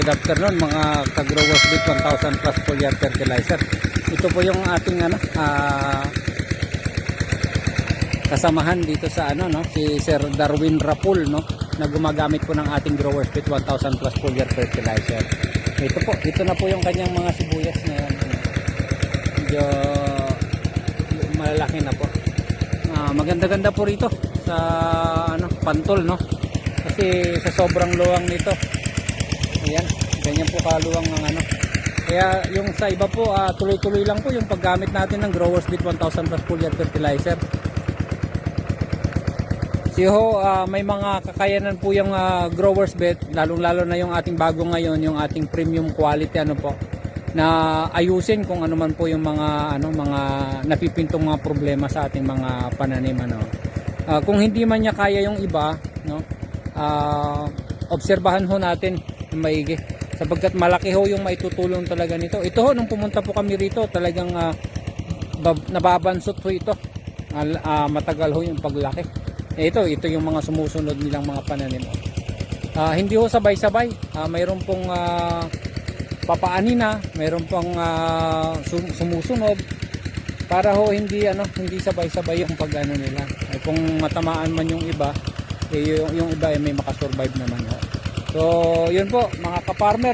Good afternoon mga ka-Growers Beat 1000 plus foliar fertilizer. Ito po yung ating kasamahan dito sa si Sir Darwin Rapul na gumagamit po ng ating Growers Beat 1000 plus foliar fertilizer. Ito na po yung kanyang mga sibuyas na medyo malalaki na po. Maganda-ganda po rito sa pantol kasi sa sobrang luwang nito. Ayan, ganyan po kaluwang ng Kaya yung sa iba po, tuloy-tuloy lang po yung paggamit natin ng Growers Beat 1000 plus foliar fertilizer. May mga kakayanan po yung Growers Beat, lalong-lalo na yung ating bago ngayon, yung ating premium quality na ayusin kung ano man po yung mga napipintong mga problema sa ating mga pananim kung hindi man niya kaya yung iba, obserbahan ho natin maigi sapagkat malaki ho yung maitutulong talaga nito. Ito ho, nung pumunta po kami rito, talagang nababansot ho ito. Matagal ho yung paglaki. Ito yung mga sumusunod nilang mga pananim. Hindi ho sabay-sabay. Mayroon pong papaanina, mayroon pong sumusunod para ho hindi sabay-sabay yung pag nila. Kung matamaan man yung iba, yung iba may makasurvive naman ho. So yun po mga ka-farmer,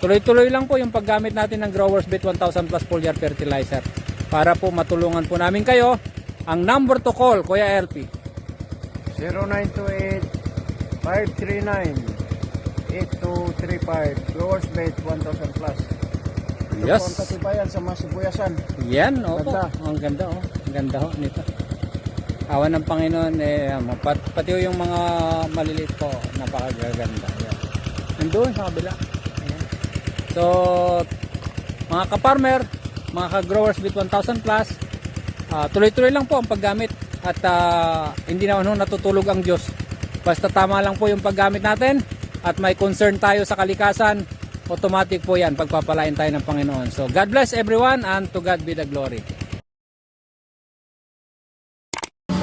tuloy-tuloy lang po yung paggamit natin ng Growers Beat 1000 plus foliar fertilizer para po matulungan po namin kayo. Ang number to call, Kuya LP, 0928-539-8235, Growers Beat 1000 plus. Ito yes po ang katibayan sa mga sibuyasan. yan. Opo, ang ganda ho nito. Awan ng Panginoon, pati yung mga maliliit po, napakaganda. Nandun sa kabila. Ayan. So, mga ka-farmer, mga ka-Growers Beat 1000 plus, tuloy-tuloy lang po ang paggamit at hindi naman natutulog ang Diyos. Basta tama lang po yung paggamit natin at may concern tayo sa kalikasan, automatic po yan, pagpapalain tayo ng Panginoon. So, God bless everyone and to God be the glory.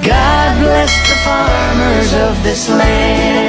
God bless the farmers of this land.